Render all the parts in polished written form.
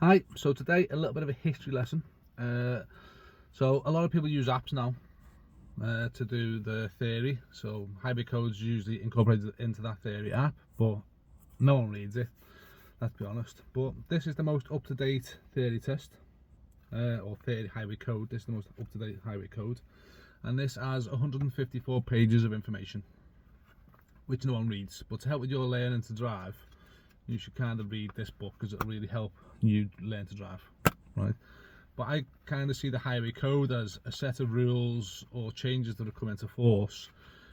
Hi, so today a little bit of a history lesson. So a lot of people use apps now to do the theory. So highway code's usually incorporated into that theory app, but no one reads it, let's be honest. But this is the most up-to-date theory test, or theory highway code. This is the most up-to-date highway code. And this has 154 pages of information, which no one reads. But to help with your learning to drive, you should kind of read this book because it'll really help you learn to drive, right? But I kind of see the highway code as a set of rules or changes that have come into force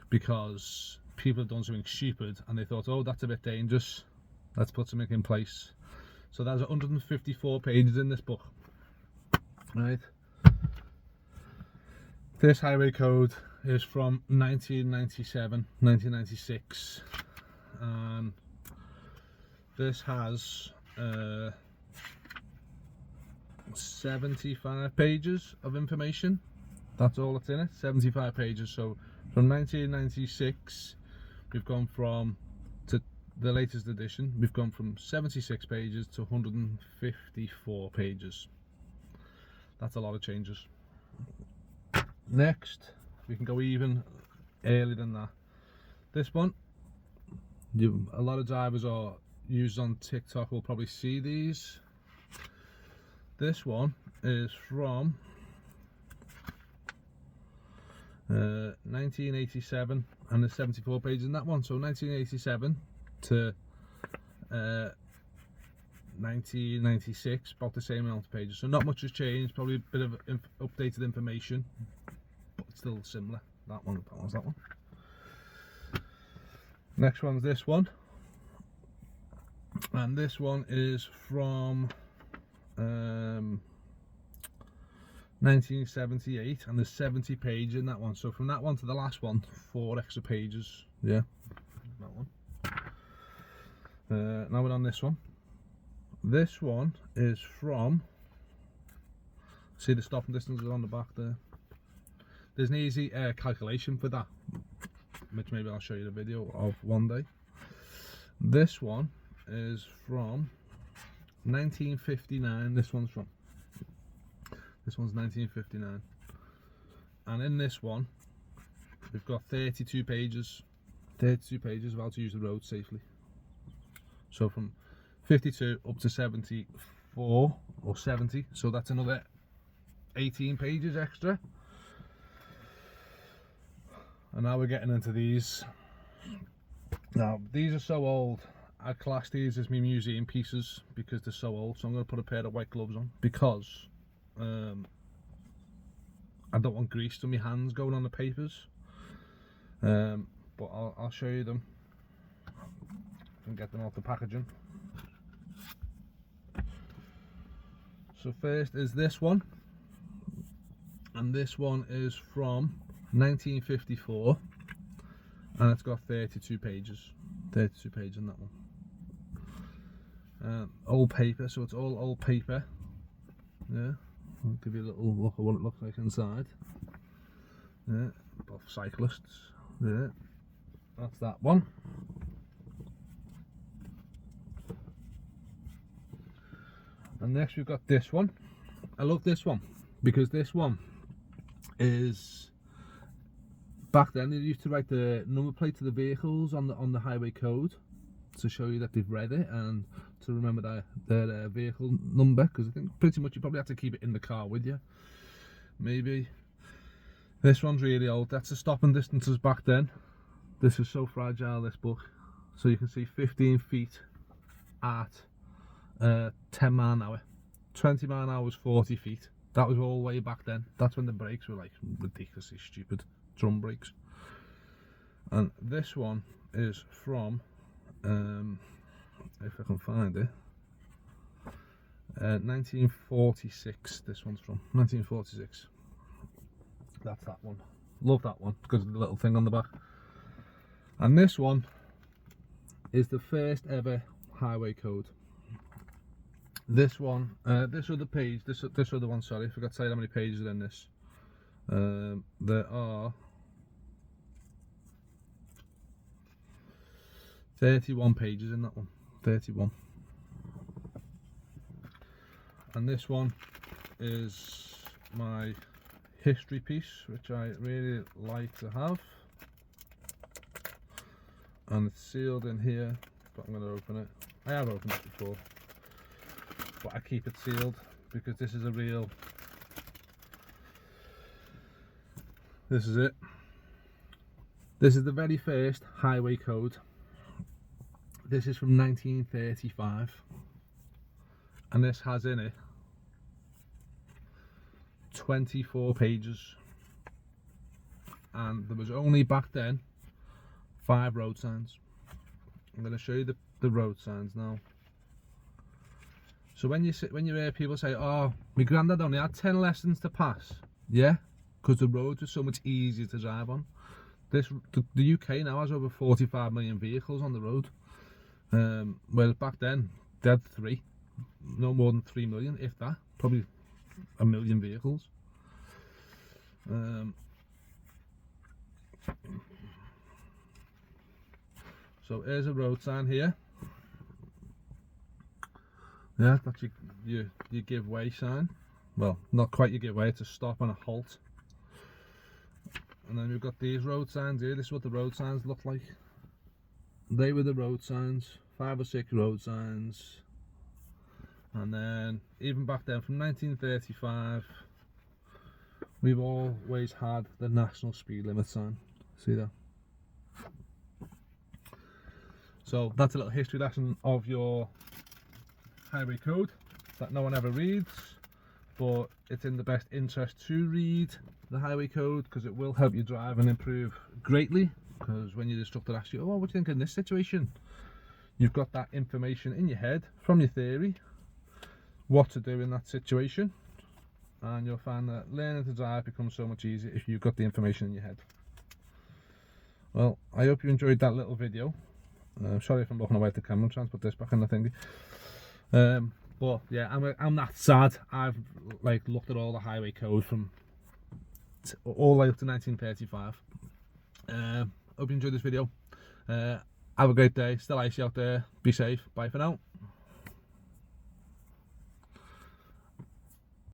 because people have done something stupid and they thought, oh, that's a bit dangerous, let's put something in place. So there's 154 pages in this book, right? This highway code is from 1997, 1996, and this has 75 pages of information. That's all that's in it, 75 pages. So from 1996 we've gone from, to the latest edition, we've gone from 76 pages to 154 pages. That's a lot of changes. Next, we can go even earlier than that. This one, a lot of drivers are used on TikTok will probably see these. This one is from 1987, and there's 74 pages in that one. So 1987 to 1996, about the same amount of pages. So not much has changed, probably a bit of updated information, but still similar. That one. Next one's this one. And this one is from 1978, and there's 70 pages in that one. So from that one to the last one, 4 extra pages. Yeah, that one. Now we're on this one. This one is from, see the stopping distances on the back there. There's an easy calculation for that, which maybe I'll show you the video of one day. This one is from 1959. This one's 1959, and in this one we've got 32 pages of how to use the road safely. So from 52 up to 74 or 70, so that's another 18 pages extra. And now we're getting into these. Now these are so old, I class these as my museum pieces because they're so old. So I'm going to put a pair of white gloves on because I don't want grease to my hands going on the papers. But I'll show you them and get them off the packaging. So first is this one, and this one is from 1954, and it's got 32 pages. 32 pages in that one. Old paper, so it's all old paper. Yeah, I'll give you a little look at what it looks like inside. Yeah, both cyclists. Yeah, that's that one. And next we've got this one. I love this one because this one is, back then they used to write the number plate to the vehicles on the highway code to show you that they've read it and to remember their vehicle number, because I think pretty much you probably have to keep it in the car with you. Maybe. This one's really old. That's the stopping distances back then. This is so fragile, this book. So you can see 15 feet at 10 mile an hour. 20 mile an hour was 40 feet. That was all way back then. That's when the brakes were like ridiculously stupid drum brakes. And this one is from, if I can find it, 1946. This one's from 1946. That's that one. Love that one because of the little thing on the back. And this one is the first ever highway code. This one, this other page, this other one, sorry, I forgot to say how many pages are in this. There are 31 pages in that one. 31. And this one is my history piece, which I really like to have, and it's sealed in here, but I'm going to open it. I have opened it before, but I keep it sealed because this is a real, this is it. This is the very first highway code. This is from 1935, and this has in it 24 pages, and there was only back then 5 road signs. I'm going to show you the road signs now. So when you hear people say, oh, my granddad only had 10 lessons to pass, yeah, because the roads are so much easier to drive on. The UK now has over 45 million vehicles on the road, whereas back then they had 3, no more than 3 million, if that, probably a million vehicles. So here's a road sign here. Yeah, that's your give way sign. Well, not quite your give way, it's a stop and a halt. And then we've got these road signs here. This is what the road signs look like. They were the road signs, 5 or 6 road signs. And then even back then, from 1935, we've always had the national speed limit sign. See that? So that's a little history lesson of your highway code that no one ever reads, but it's in the best interest to read the highway code because it will help you drive and improve greatly. Because when your instructor asks you, oh, what do you think in this situation? You've got that information in your head from your theory, what to do in that situation, and you'll find that learning to drive becomes so much easier if you've got the information in your head. Well, I hope you enjoyed that little video. Sorry if I'm looking away at the camera. I'm trying to put this back in the thingy. But yeah, I'm that sad. I've like looked at all the highway code from all the way up to 1935. Hope you enjoyed this video. Have a great day. Still icy out there. Be safe. Bye for now.